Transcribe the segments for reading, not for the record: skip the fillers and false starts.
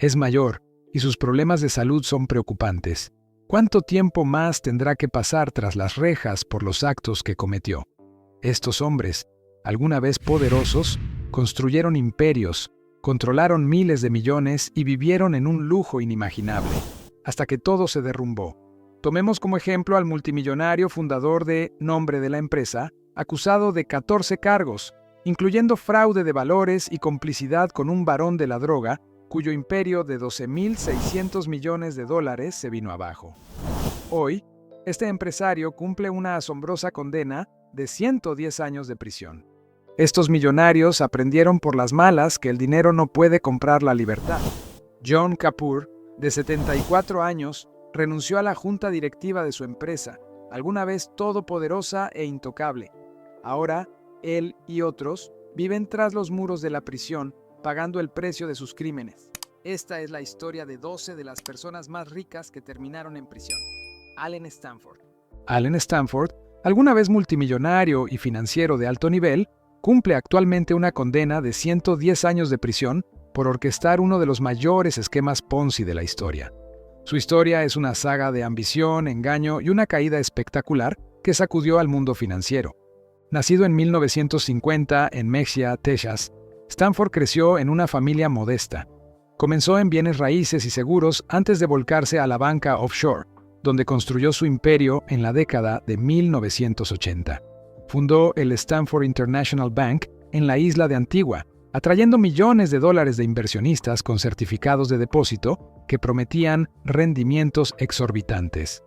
Es mayor y sus problemas de salud son preocupantes. ¿Cuánto tiempo más tendrá que pasar tras las rejas por los actos que cometió? Estos hombres, alguna vez poderosos, construyeron imperios, controlaron miles de millones y vivieron en un lujo inimaginable, hasta que todo se derrumbó. Tomemos como ejemplo al multimillonario fundador de nombre de la empresa, acusado de 14 cargos, incluyendo fraude de valores y complicidad con un barón de la droga, cuyo imperio de $12.600 millones se vino abajo. Hoy, este empresario cumple una asombrosa condena de 110 años de prisión. Estos millonarios aprendieron por las malas que el dinero no puede comprar la libertad. John Kapoor, de 74 años, renunció a la junta directiva de su empresa, alguna vez todopoderosa e intocable. Ahora, él y otros viven tras los muros de la prisión, pagando el precio de sus crímenes. Esta es la historia de 12 de las personas más ricas que terminaron en prisión. Allen Stanford. Allen Stanford, alguna vez multimillonario y financiero de alto nivel, cumple actualmente una condena de 110 años de prisión por orquestar uno de los mayores esquemas Ponzi de la historia. Su historia es una saga de ambición, engaño y una caída espectacular que sacudió al mundo financiero. Nacido en 1950 en Mexia, Texas, Stanford creció en una familia modesta. Comenzó en bienes raíces y seguros antes de volcarse a la banca offshore, donde construyó su imperio en la década de 1980. Fundó el Stanford International Bank en la isla de Antigua, atrayendo millones de dólares de inversionistas con certificados de depósito que prometían rendimientos exorbitantes.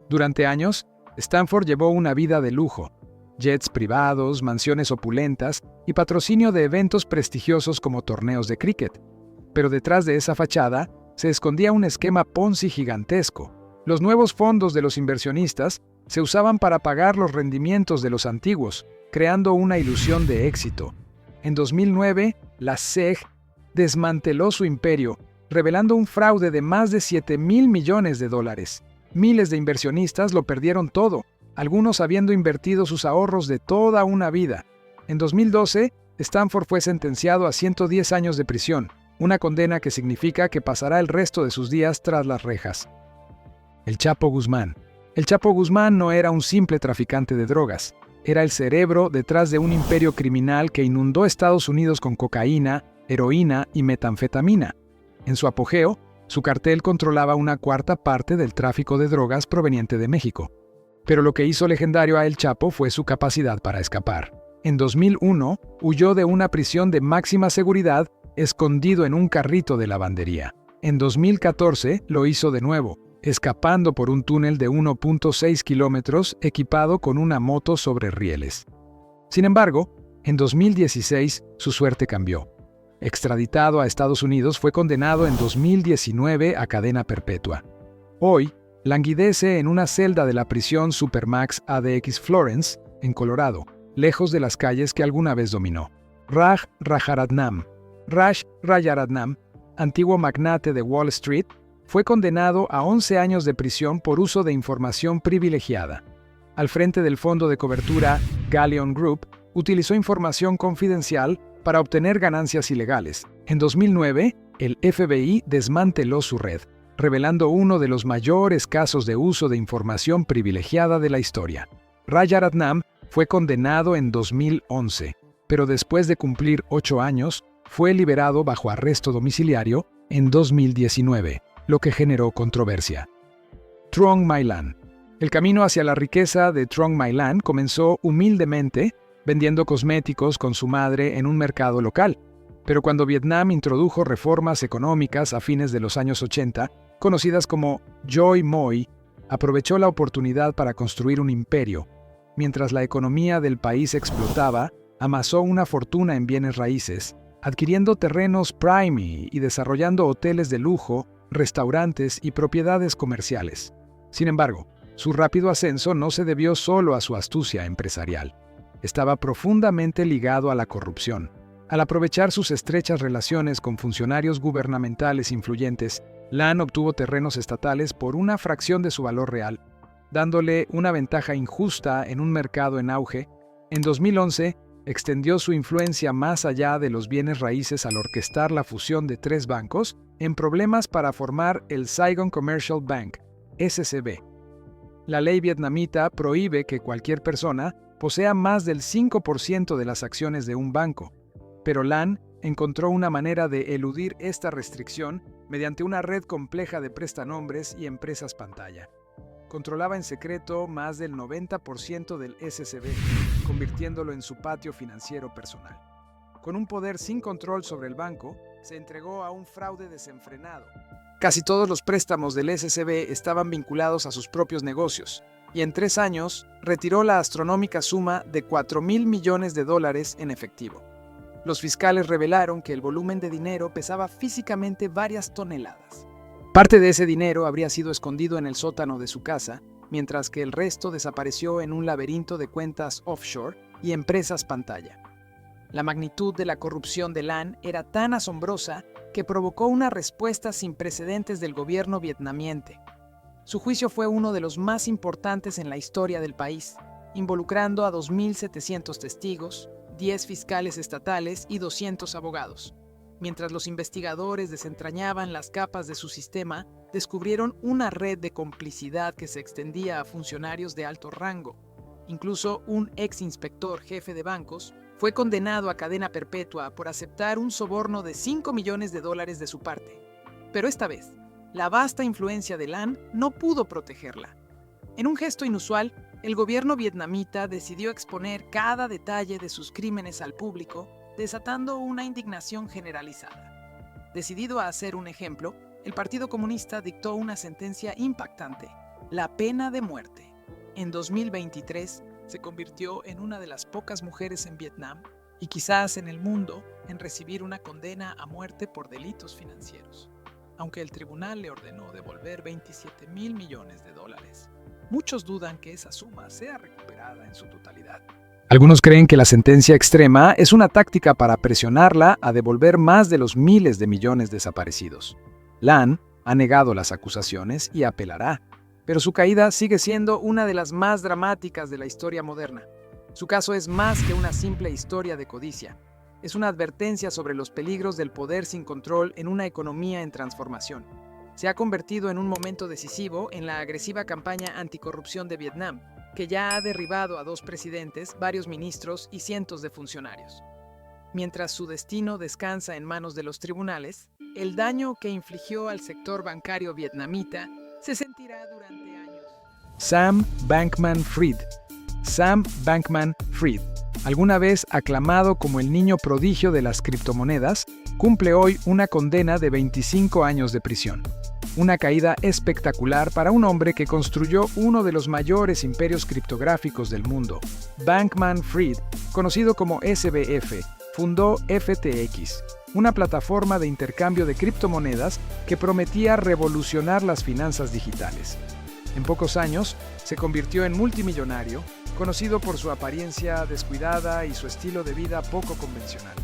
Durante años, Stanford llevó una vida de lujo, jets privados, mansiones opulentas y patrocinio de eventos prestigiosos como torneos de cricket. Pero detrás de esa fachada se escondía un esquema Ponzi gigantesco. Los nuevos fondos de los inversionistas se usaban para pagar los rendimientos de los antiguos, creando una ilusión de éxito. En 2009, la SEC desmanteló su imperio, revelando un fraude de más de $7.000 millones. Miles de inversionistas lo perdieron todo, algunos habiendo invertido sus ahorros de toda una vida. En 2012, Stanford fue sentenciado a 110 años de prisión, una condena que significa que pasará el resto de sus días tras las rejas. El Chapo Guzmán. El Chapo Guzmán no era un simple traficante de drogas, era el cerebro detrás de un imperio criminal que inundó Estados Unidos con cocaína, heroína y metanfetamina. En su apogeo, su cartel controlaba una cuarta parte del tráfico de drogas proveniente de México. Pero lo que hizo legendario a El Chapo fue su capacidad para escapar. En 2001, huyó de una prisión de máxima seguridad escondido en un carrito de lavandería. En 2014, lo hizo de nuevo, escapando por un túnel de 1.6 kilómetros equipado con una moto sobre rieles. Sin embargo, en 2016, su suerte cambió. Extraditado a Estados Unidos, fue condenado en 2019 a cadena perpetua. Hoy, languidece en una celda de la prisión Supermax ADX Florence, en Colorado, lejos de las calles que alguna vez dominó. Raj Rajaratnam, antiguo magnate de Wall Street, fue condenado a 11 años de prisión por uso de información privilegiada. Al frente del fondo de cobertura Galleon Group, utilizó información confidencial para obtener ganancias ilegales. En 2009, el FBI desmanteló su red, revelando uno de los mayores casos de uso de información privilegiada de la historia. Rajaratnam fue condenado en 2011, pero después de cumplir 8 años, fue liberado bajo arresto domiciliario en 2019, lo que generó controversia. Trong My Lan. El camino hacia la riqueza de Trong My Lan comenzó humildemente, vendiendo cosméticos con su madre en un mercado local. Pero cuando Vietnam introdujo reformas económicas a fines de los años 80, conocidas como Choi Moi, aprovechó la oportunidad para construir un imperio. Mientras la economía del país explotaba, amasó una fortuna en bienes raíces, adquiriendo terrenos prime y desarrollando hoteles de lujo, restaurantes y propiedades comerciales. Sin embargo, su rápido ascenso no se debió solo a su astucia empresarial. Estaba profundamente ligado a la corrupción. Al aprovechar sus estrechas relaciones con funcionarios gubernamentales influyentes, Lan obtuvo terrenos estatales por una fracción de su valor real, dándole una ventaja injusta en un mercado en auge. En 2011, extendió su influencia más allá de los bienes raíces al orquestar la fusión de 3 bancos en problemas para formar el Saigon Commercial Bank, SCB. La ley vietnamita prohíbe que cualquier persona posea más del 5% de las acciones de un banco, pero Lan encontró una manera de eludir esta restricción mediante una red compleja de prestanombres y empresas pantalla. Controlaba en secreto más del 90% del SCB, convirtiéndolo en su patio financiero personal. Con un poder sin control sobre el banco, se entregó a un fraude desenfrenado. Casi todos los préstamos del SCB estaban vinculados a sus propios negocios, y en 3 años retiró la astronómica suma de $4,000 millones en efectivo. Los fiscales revelaron que el volumen de dinero pesaba físicamente varias toneladas. Parte de ese dinero habría sido escondido en el sótano de su casa, mientras que el resto desapareció en un laberinto de cuentas offshore y empresas pantalla. La magnitud de la corrupción de Lan era tan asombrosa que provocó una respuesta sin precedentes del gobierno vietnamiense. Su juicio fue uno de los más importantes en la historia del país, involucrando a 2.700 testigos, 10 fiscales estatales y 200 abogados. Mientras los investigadores desentrañaban las capas de su sistema, descubrieron una red de complicidad que se extendía a funcionarios de alto rango. Incluso un ex inspector jefe de bancos fue condenado a cadena perpetua por aceptar un soborno de $5 millones de su parte. Pero esta vez, la vasta influencia de Lan no pudo protegerla. En un gesto inusual, el gobierno vietnamita decidió exponer cada detalle de sus crímenes al público, desatando una indignación generalizada. Decidido a hacer un ejemplo, el Partido Comunista dictó una sentencia impactante: la pena de muerte. En 2023, se convirtió en una de las pocas mujeres en Vietnam, y quizás en el mundo, en recibir una condena a muerte por delitos financieros. Aunque el tribunal le ordenó devolver $27,000 millones, muchos dudan que esa suma sea recuperada en su totalidad. Algunos creen que la sentencia extrema es una táctica para presionarla a devolver más de los miles de millones desaparecidos. Lan ha negado las acusaciones y apelará, pero su caída sigue siendo una de las más dramáticas de la historia moderna. Su caso es más que una simple historia de codicia. Es una advertencia sobre los peligros del poder sin control en una economía en transformación. Se ha convertido en un momento decisivo en la agresiva campaña anticorrupción de Vietnam, que ya ha derribado a 2 presidentes, varios ministros y cientos de funcionarios. Mientras su destino descansa en manos de los tribunales, el daño que infligió al sector bancario vietnamita se sentirá durante años. Sam Bankman-Fried. Sam Bankman-Fried, alguna vez aclamado como el niño prodigio de las criptomonedas, cumple hoy una condena de 25 años de prisión. Una caída espectacular para un hombre que construyó uno de los mayores imperios criptográficos del mundo. Bankman-Fried, conocido como SBF, fundó FTX, una plataforma de intercambio de criptomonedas que prometía revolucionar las finanzas digitales. En pocos años, se convirtió en multimillonario, conocido por su apariencia descuidada y su estilo de vida poco convencional,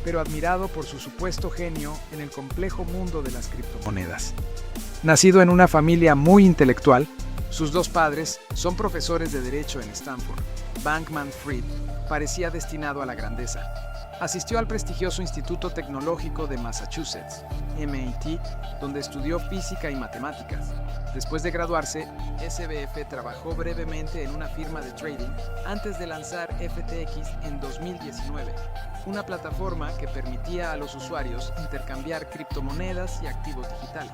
pero admirado por su supuesto genio en el complejo mundo de las criptomonedas. Nacido en una familia muy intelectual, sus 2 padres son profesores de Derecho en Stanford. Bankman-Fried parecía destinado a la grandeza. Asistió al prestigioso Instituto Tecnológico de Massachusetts, MIT, donde estudió física y matemáticas. Después de graduarse, SBF trabajó brevemente en una firma de trading antes de lanzar FTX en 2019, una plataforma que permitía a los usuarios intercambiar criptomonedas y activos digitales.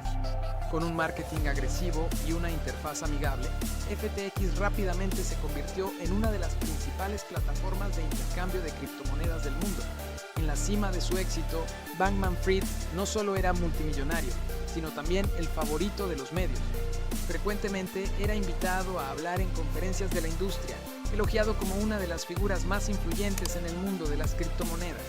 Con un marketing agresivo y una interfaz amigable, FTX rápidamente se convirtió en una de las principales plataformas de intercambio de criptomonedas del mundo. En la cima de su éxito, Bankman-Fried no solo era multimillonario, sino también el favorito de los medios. Frecuentemente era invitado a hablar en conferencias de la industria, elogiado como una de las figuras más influyentes en el mundo de las criptomonedas.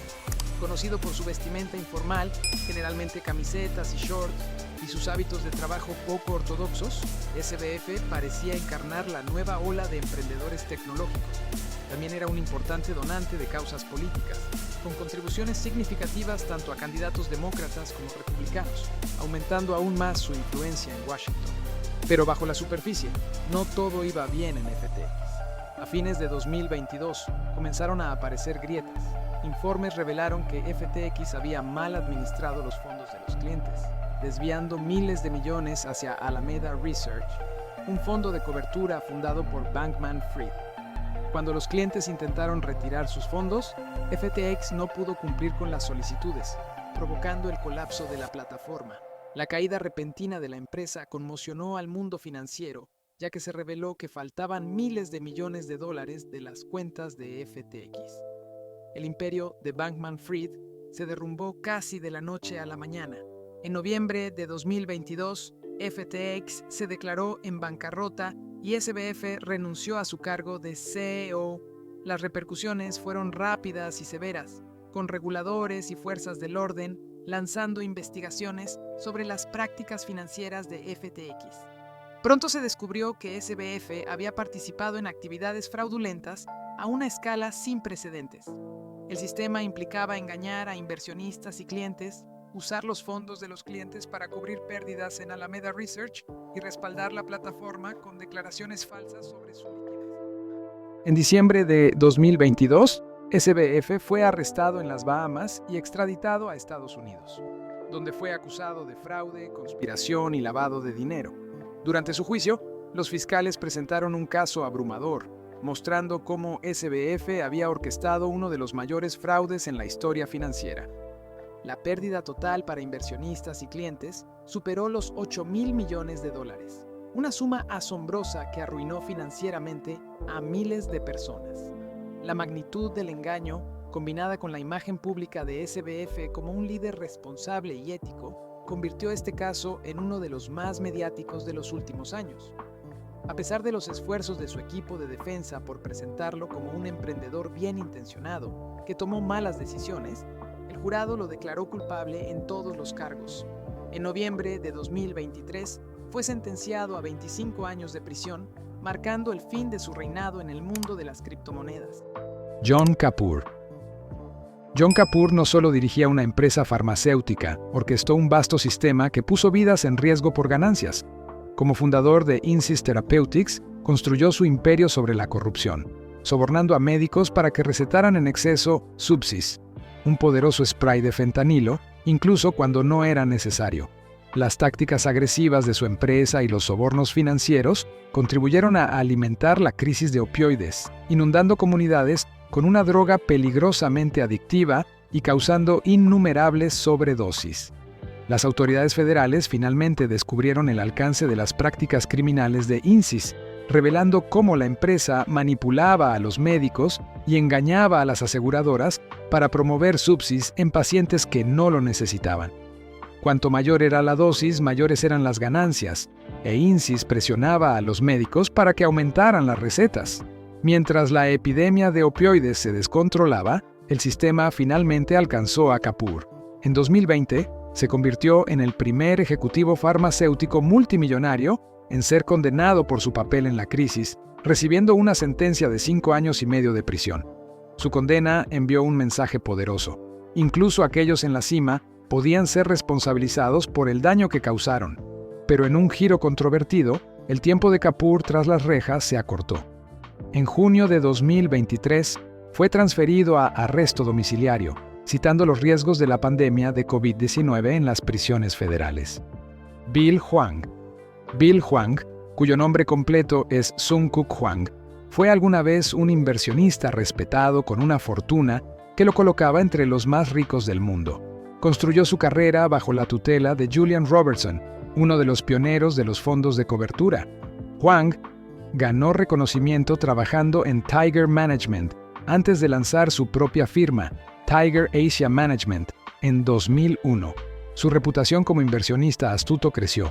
Conocido por su vestimenta informal, generalmente camisetas y shorts, y sus hábitos de trabajo poco ortodoxos, SBF parecía encarnar la nueva ola de emprendedores tecnológicos. También era un importante donante de causas políticas, con contribuciones significativas tanto a candidatos demócratas como republicanos, aumentando aún más su influencia en Washington. Pero bajo la superficie, no todo iba bien en FTX. A fines de 2022 comenzaron a aparecer grietas. Informes revelaron que FTX había mal administrado los fondos de los clientes, desviando miles de millones hacia Alameda Research, un fondo de cobertura fundado por Bankman-Fried. Cuando los clientes intentaron retirar sus fondos, FTX no pudo cumplir con las solicitudes, provocando el colapso de la plataforma. La caída repentina de la empresa conmocionó al mundo financiero, ya que se reveló que faltaban miles de millones de dólares de las cuentas de FTX. El imperio de Bankman-Fried se derrumbó casi de la noche a la mañana. En noviembre de 2022, FTX se declaró en bancarrota y SBF renunció a su cargo de CEO. Las repercusiones fueron rápidas y severas, con reguladores y fuerzas del orden lanzando investigaciones sobre las prácticas financieras de FTX. Pronto se descubrió que SBF había participado en actividades fraudulentas a una escala sin precedentes. El sistema implicaba engañar a inversionistas y clientes, usar los fondos de los clientes para cubrir pérdidas en Alameda Research y respaldar la plataforma con declaraciones falsas sobre su liquidez. En diciembre de 2022, SBF fue arrestado en las Bahamas y extraditado a Estados Unidos, donde fue acusado de fraude, conspiración y lavado de dinero. Durante su juicio, los fiscales presentaron un caso abrumador, mostrando cómo SBF había orquestado uno de los mayores fraudes en la historia financiera. La pérdida total para inversionistas y clientes superó los $8,000 millones, una suma asombrosa que arruinó financieramente a miles de personas. La magnitud del engaño, combinada con la imagen pública de SBF como un líder responsable y ético, convirtió este caso en uno de los más mediáticos de los últimos años. A pesar de los esfuerzos de su equipo de defensa por presentarlo como un emprendedor bien intencionado que tomó malas decisiones, el jurado lo declaró culpable en todos los cargos. En noviembre de 2023 fue sentenciado a 25 años de prisión, marcando el fin de su reinado en el mundo de las criptomonedas. John Kapoor. John Kapoor no solo dirigía una empresa farmacéutica, orquestó un vasto sistema que puso vidas en riesgo por ganancias. Como fundador de Insys Therapeutics, construyó su imperio sobre la corrupción, sobornando a médicos para que recetaran en exceso Subsys, un poderoso spray de fentanilo, incluso cuando no era necesario. Las tácticas agresivas de su empresa y los sobornos financieros contribuyeron a alimentar la crisis de opioides, inundando comunidades con una droga peligrosamente adictiva y causando innumerables sobredosis. Las autoridades federales finalmente descubrieron el alcance de las prácticas criminales de Insys, revelando cómo la empresa manipulaba a los médicos y engañaba a las aseguradoras para promover Subsys en pacientes que no lo necesitaban. Cuanto mayor era la dosis, mayores eran las ganancias, e Insys presionaba a los médicos para que aumentaran las recetas. Mientras la epidemia de opioides se descontrolaba, el sistema finalmente alcanzó a Kapoor. En 2020, se convirtió en el primer ejecutivo farmacéutico multimillonario en ser condenado por su papel en la crisis, recibiendo una sentencia de 5 años y medio de prisión. Su condena envió un mensaje poderoso. Incluso aquellos en la cima podían ser responsabilizados por el daño que causaron. Pero en un giro controvertido, el tiempo de Kapoor tras las rejas se acortó. En junio de 2023, fue transferido a arresto domiciliario, citando los riesgos de la pandemia de COVID-19 en las prisiones federales. Bill Hwang. Bill Hwang, cuyo nombre completo es Sung-Kuk Hwang, fue alguna vez un inversionista respetado con una fortuna que lo colocaba entre los más ricos del mundo. Construyó su carrera bajo la tutela de Julian Robertson, uno de los pioneros de los fondos de cobertura. Hwang ganó reconocimiento trabajando en Tiger Management antes de lanzar su propia firma, Tiger Asia Management, en 2001. Su reputación como inversionista astuto creció,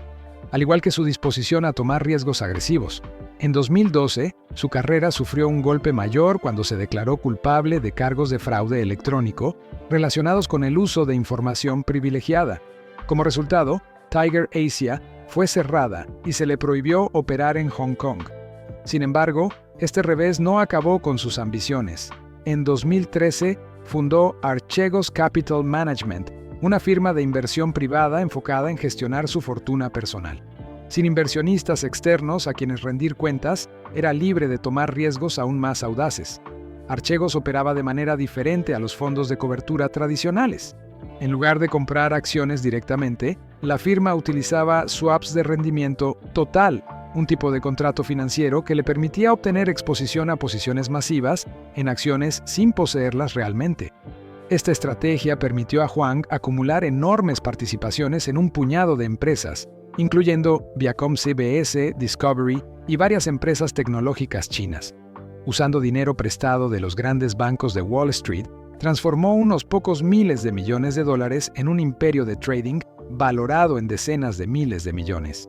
al igual que su disposición a tomar riesgos agresivos. En 2012, su carrera sufrió un golpe mayor cuando se declaró culpable de cargos de fraude electrónico relacionados con el uso de información privilegiada. Como resultado, Tiger Asia fue cerrada y se le prohibió operar en Hong Kong. Sin embargo, este revés no acabó con sus ambiciones. En 2013, fundó Archegos Capital Management, una firma de inversión privada enfocada en gestionar su fortuna personal. Sin inversionistas externos a quienes rendir cuentas, era libre de tomar riesgos aún más audaces. Archegos operaba de manera diferente a los fondos de cobertura tradicionales. En lugar de comprar acciones directamente, la firma utilizaba swaps de rendimiento total, un tipo de contrato financiero que le permitía obtener exposición a posiciones masivas en acciones sin poseerlas realmente. Esta estrategia permitió a Huang acumular enormes participaciones en un puñado de empresas, incluyendo Viacom CBS, Discovery y varias empresas tecnológicas chinas. Usando dinero prestado de los grandes bancos de Wall Street, transformó unos pocos miles de millones de dólares en un imperio de trading valorado en decenas de miles de millones.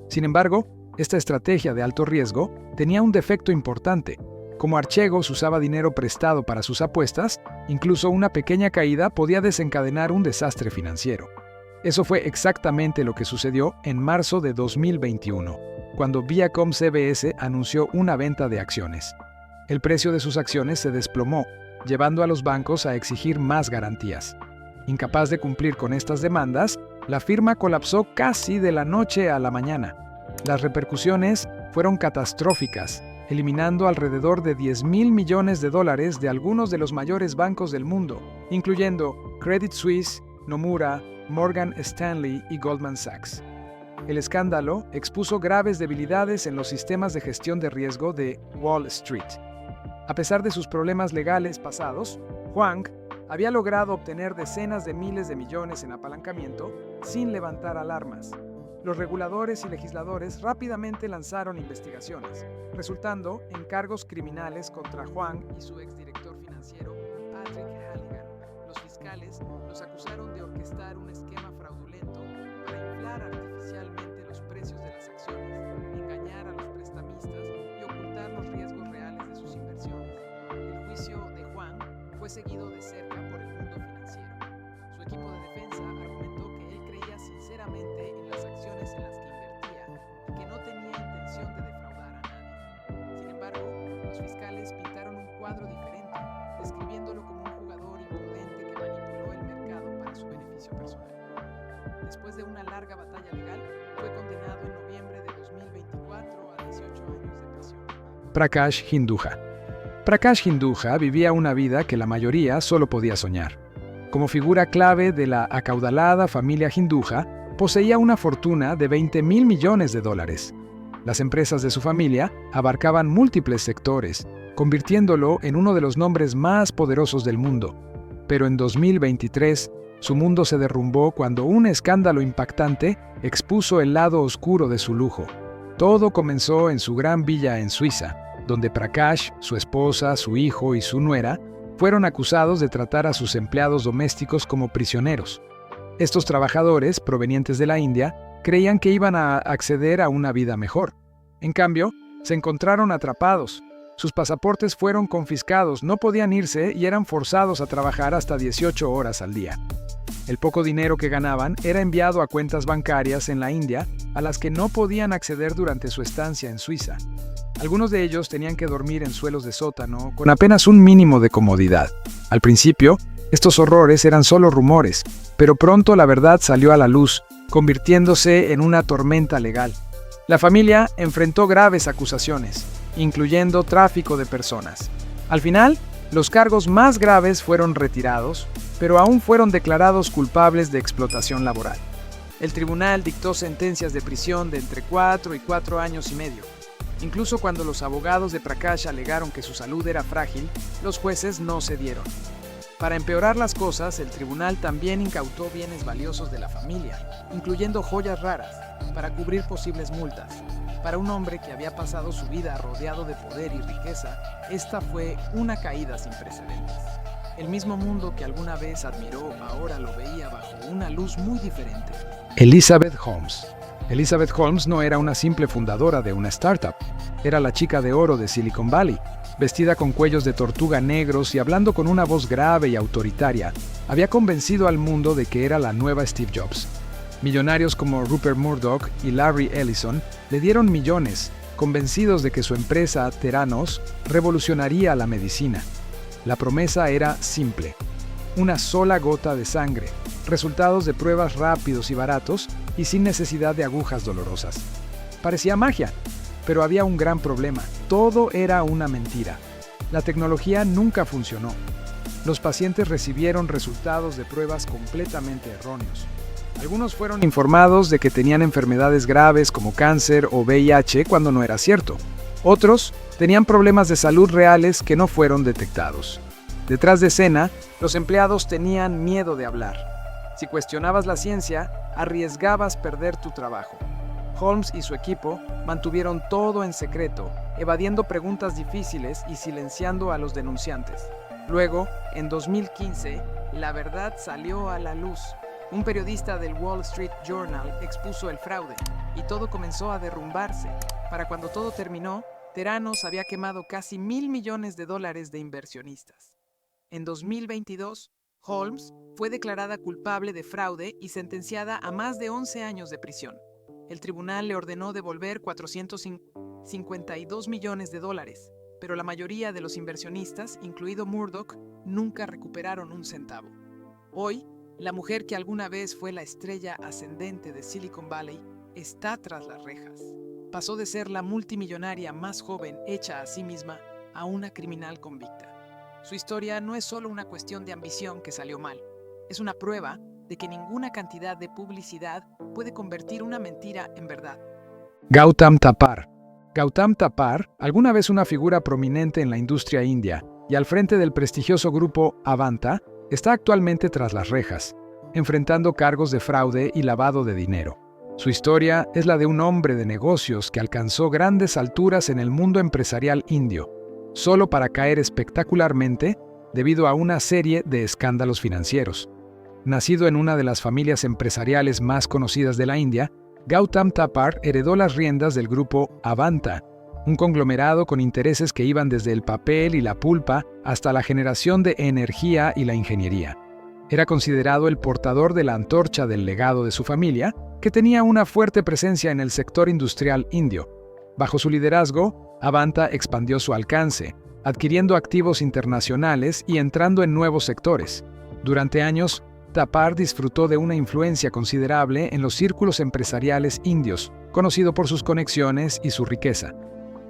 Sin embargo, esta estrategia de alto riesgo tenía un defecto importante. Como Archegos usaba dinero prestado para sus apuestas, incluso una pequeña caída podía desencadenar un desastre financiero. Eso fue exactamente lo que sucedió en marzo de 2021, cuando Viacom CBS anunció una venta de acciones. El precio de sus acciones se desplomó, llevando a los bancos a exigir más garantías. Incapaz de cumplir con estas demandas, la firma colapsó casi de la noche a la mañana. Las repercusiones fueron catastróficas, eliminando alrededor de $10,000 millones de algunos de los mayores bancos del mundo, incluyendo Credit Suisse, Nomura, Morgan Stanley y Goldman Sachs. El escándalo expuso graves debilidades en los sistemas de gestión de riesgo de Wall Street. A pesar de sus problemas legales pasados, Huang había logrado obtener decenas de miles de millones en apalancamiento sin levantar alarmas. Los reguladores y legisladores rápidamente lanzaron investigaciones, resultando en cargos criminales contra Huang y su exdirector financiero, Patrick Halligan. Los fiscales los acusaron de orquestar un esquema fraudulento para inflar artificialmente los precios de las acciones, engañar a los prestamistas y ocultar los riesgos reales de sus inversiones. El juicio de Huang fue seguido de cerca por el mundo financiero. Su equipo de defensa argumentó que él creía sinceramente en las acciones en las que invertía y que no tenía intención de defraudar a nadie. Sin embargo, los fiscales pintaron un cuadro diferente, describiéndolo como un jugador imprudente que manipuló el mercado para su beneficio personal. Después de una larga batalla legal, fue condenado en noviembre de 2024 a 18 años de prisión. Prakash Hinduja. Prakash Hinduja vivía una vida que la mayoría solo podía soñar. Como figura clave de la acaudalada familia Hinduja, poseía una fortuna de $20,000 millones. Las empresas de su familia abarcaban múltiples sectores, convirtiéndolo en uno de los nombres más poderosos del mundo. Pero en 2023, su mundo se derrumbó cuando un escándalo impactante expuso el lado oscuro de su lujo. Todo comenzó en su gran villa en Suiza, donde Prakash, su esposa, su hijo y su nuera fueron acusados de tratar a sus empleados domésticos como prisioneros. Estos trabajadores, provenientes de la India, creían que iban a acceder a una vida mejor. En cambio, se encontraron atrapados. Sus pasaportes fueron confiscados, no podían irse y eran forzados a trabajar hasta 18 horas al día. El poco dinero que ganaban era enviado a cuentas bancarias en la India, a las que no podían acceder durante su estancia en Suiza. Algunos de ellos tenían que dormir en suelos de sótano con apenas un mínimo de comodidad. Al principio, estos horrores eran solo rumores, pero pronto la verdad salió a la luz, convirtiéndose en una tormenta legal. La familia enfrentó graves acusaciones, incluyendo tráfico de personas. Al final, los cargos más graves fueron retirados, pero aún fueron declarados culpables de explotación laboral. El tribunal dictó sentencias de prisión de entre 4 y 4 años y medio. Incluso cuando los abogados de Prakash alegaron que su salud era frágil, los jueces no cedieron. Para empeorar las cosas, el tribunal también incautó bienes valiosos de la familia, incluyendo joyas raras, para cubrir posibles multas. Para un hombre que había pasado su vida rodeado de poder y riqueza, esta fue una caída sin precedentes. El mismo mundo que alguna vez admiró ahora lo veía bajo una luz muy diferente. Elizabeth Holmes. Elizabeth Holmes no era una simple fundadora de una startup, era la chica de oro de Silicon Valley. Vestida con cuellos de tortuga negros y hablando con una voz grave y autoritaria, había convencido al mundo de que era la nueva Steve Jobs. Millonarios como Rupert Murdoch y Larry Ellison le dieron millones, convencidos de que su empresa, Theranos, revolucionaría la medicina. La promesa era simple: una sola gota de sangre, resultados de pruebas rápidos y baratos, y sin necesidad de agujas dolorosas. Parecía magia, pero había un gran problema. Todo era una mentira. La tecnología nunca funcionó. Los pacientes recibieron resultados de pruebas completamente erróneos. Algunos fueron informados de que tenían enfermedades graves como cáncer o VIH cuando no era cierto. Otros tenían problemas de salud reales que no fueron detectados. Detrás de escena, los empleados tenían miedo de hablar. Si cuestionabas la ciencia, arriesgabas perder tu trabajo. Holmes y su equipo mantuvieron todo en secreto, evadiendo preguntas difíciles y silenciando a los denunciantes. Luego, en 2015, la verdad salió a la luz. Un periodista del Wall Street Journal expuso el fraude y todo comenzó a derrumbarse. Para cuando todo terminó, Theranos había quemado casi $1.000 millones de inversionistas. En 2022, Holmes fue declarada culpable de fraude y sentenciada a más de 11 años de prisión. El tribunal le ordenó devolver $452 millones, pero la mayoría de los inversionistas, incluido Murdoch, nunca recuperaron un centavo. Hoy, la mujer que alguna vez fue la estrella ascendente de Silicon Valley está tras las rejas. Pasó de ser la multimillonaria más joven hecha a sí misma a una criminal convicta. Su historia no es solo una cuestión de ambición que salió mal, es una prueba de que ninguna cantidad de publicidad puede convertir una mentira en verdad. Gautam Thapar. Gautam Thapar, alguna vez una figura prominente en la industria india y al frente del prestigioso grupo Avanta, está actualmente tras las rejas, enfrentando cargos de fraude y lavado de dinero. Su historia es la de un hombre de negocios que alcanzó grandes alturas en el mundo empresarial indio, solo para caer espectacularmente debido a una serie de escándalos financieros. Nacido en una de las familias empresariales más conocidas de la India, Gautam Thapar heredó las riendas del grupo Avanta, un conglomerado con intereses que iban desde el papel y la pulpa hasta la generación de energía y la ingeniería. Era considerado el portador de la antorcha del legado de su familia, que tenía una fuerte presencia en el sector industrial indio. Bajo su liderazgo, Avanta expandió su alcance, adquiriendo activos internacionales y entrando en nuevos sectores. Durante años, Thapar disfrutó de una influencia considerable en los círculos empresariales indios, conocido por sus conexiones y su riqueza.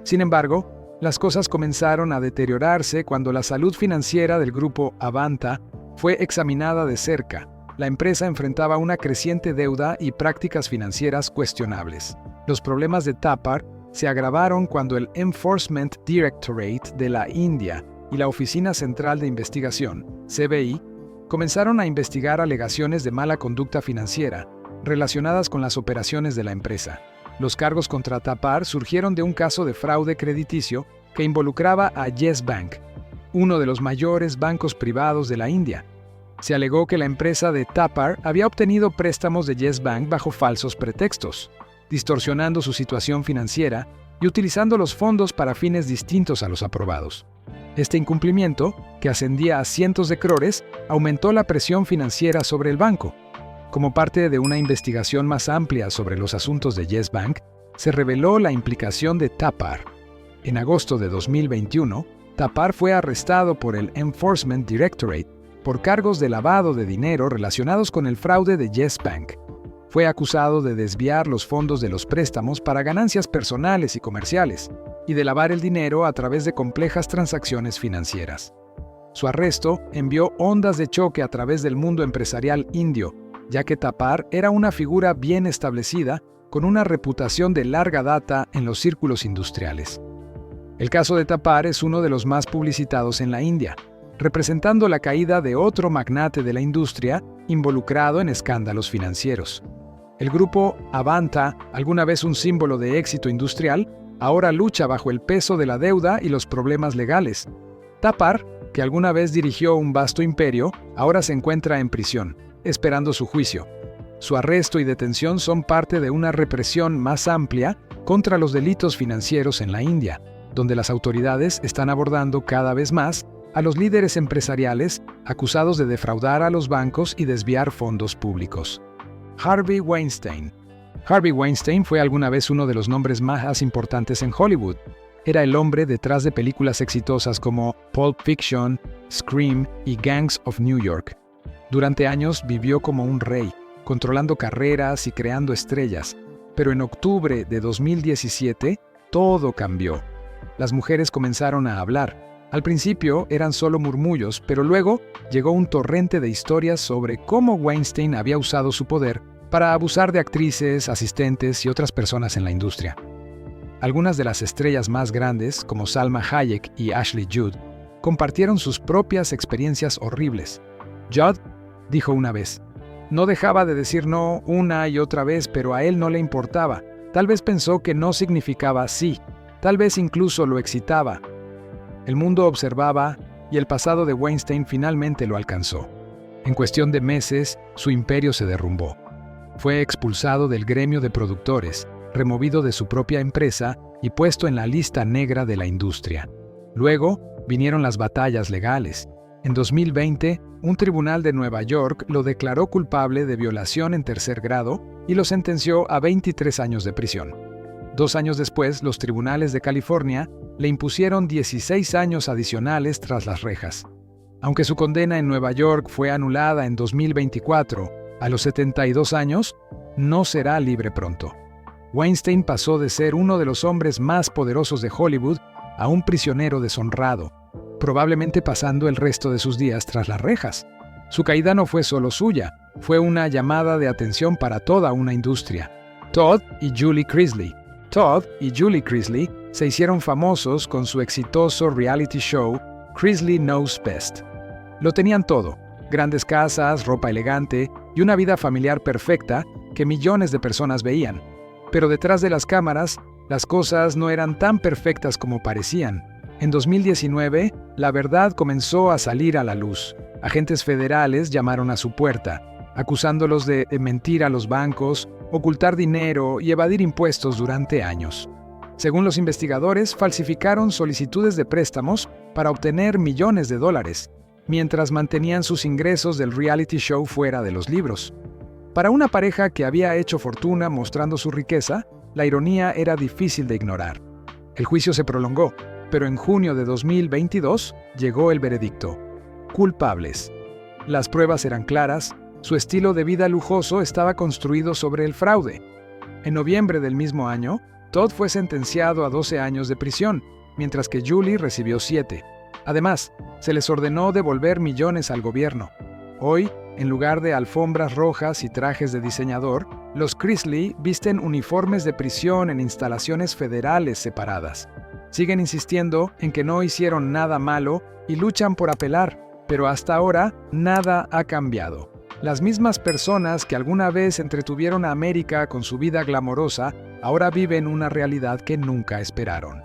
Sin embargo, las cosas comenzaron a deteriorarse cuando la salud financiera del grupo Avanta fue examinada de cerca. La empresa enfrentaba una creciente deuda y prácticas financieras cuestionables. Los problemas de Thapar se agravaron cuando el Enforcement Directorate de la India y la Oficina Central de Investigación, CBI, comenzaron a investigar alegaciones de mala conducta financiera relacionadas con las operaciones de la empresa. Los cargos contra Thapar surgieron de un caso de fraude crediticio que involucraba a Yes Bank, uno de los mayores bancos privados de la India. Se alegó que la empresa de Thapar había obtenido préstamos de Yes Bank bajo falsos pretextos, distorsionando su situación financiera y utilizando los fondos para fines distintos a los aprobados. Este incumplimiento, que ascendía a cientos de crores, aumentó la presión financiera sobre el banco. Como parte de una investigación más amplia sobre los asuntos de Yes Bank, se reveló la implicación de Thapar. En agosto de 2021, Thapar fue arrestado por el Enforcement Directorate por cargos de lavado de dinero relacionados con el fraude de Yes Bank. Fue acusado de desviar los fondos de los préstamos para ganancias personales y comerciales, y de lavar el dinero a través de complejas transacciones financieras. Su arresto envió ondas de choque a través del mundo empresarial indio, ya que Thapar era una figura bien establecida con una reputación de larga data en los círculos industriales. El caso de Thapar es uno de los más publicitados en la India, representando la caída de otro magnate de la industria involucrado en escándalos financieros. El grupo Avanta, alguna vez un símbolo de éxito industrial, ahora lucha bajo el peso de la deuda y los problemas legales. Thapar, que alguna vez dirigió un vasto imperio, ahora se encuentra en prisión, esperando su juicio. Su arresto y detención son parte de una represión más amplia contra los delitos financieros en la India, donde las autoridades están abordando cada vez más a los líderes empresariales acusados de defraudar a los bancos y desviar fondos públicos. Harvey Weinstein. Harvey Weinstein fue alguna vez uno de los nombres más importantes en Hollywood. Era el hombre detrás de películas exitosas como Pulp Fiction, Scream y Gangs of New York. Durante años vivió como un rey, controlando carreras y creando estrellas. Pero en octubre de 2017, todo cambió. Las mujeres comenzaron a hablar. Al principio eran solo murmullos, pero luego llegó un torrente de historias sobre cómo Weinstein había usado su poder para abusar de actrices, asistentes y otras personas en la industria. Algunas de las estrellas más grandes, como Salma Hayek y Ashley Judd, compartieron sus propias experiencias horribles. Judd dijo una vez: "No dejaba de decir no una y otra vez, pero a él no le importaba. Tal vez pensó que no significaba sí. Tal vez incluso lo excitaba". El mundo observaba y el pasado de Weinstein finalmente lo alcanzó. En cuestión de meses, su imperio se derrumbó. Fue expulsado del gremio de productores, removido de su propia empresa y puesto en la lista negra de la industria. Luego vinieron las batallas legales. En 2020, un tribunal de Nueva York lo declaró culpable de violación en tercer grado y lo sentenció a 23 años de prisión. 2 años después, los tribunales de California le impusieron 16 años adicionales tras las rejas. Aunque su condena en Nueva York fue anulada en 2024, a los 72 años, no será libre pronto. Weinstein pasó de ser uno de los hombres más poderosos de Hollywood a un prisionero deshonrado, probablemente pasando el resto de sus días tras las rejas. Su caída no fue solo suya, fue una llamada de atención para toda una industria. Todd y Julie Chrisley se hicieron famosos con su exitoso reality show Chrisley Knows Best. Lo tenían todo: grandes casas, ropa elegante y una vida familiar perfecta que millones de personas veían. Pero detrás de las cámaras, las cosas no eran tan perfectas como parecían. En 2019, la verdad comenzó a salir a la luz. Agentes federales llamaron a su puerta, acusándolos de mentir a los bancos, ocultar dinero y evadir impuestos durante años. Según los investigadores, falsificaron solicitudes de préstamos para obtener millones de dólares, mientras mantenían sus ingresos del reality show fuera de los libros. Para una pareja que había hecho fortuna mostrando su riqueza, la ironía era difícil de ignorar. El juicio se prolongó, pero en junio de 2022 llegó el veredicto: culpables. Las pruebas eran claras, su estilo de vida lujoso estaba construido sobre el fraude. En noviembre del mismo año, Todd fue sentenciado a 12 años de prisión, mientras que Julie recibió 7. Además, se les ordenó devolver millones al gobierno. Hoy, en lugar de alfombras rojas y trajes de diseñador, los Chrisley visten uniformes de prisión en instalaciones federales separadas. Siguen insistiendo en que no hicieron nada malo y luchan por apelar, pero hasta ahora nada ha cambiado. Las mismas personas que alguna vez entretuvieron a América con su vida glamorosa, ahora viven una realidad que nunca esperaron.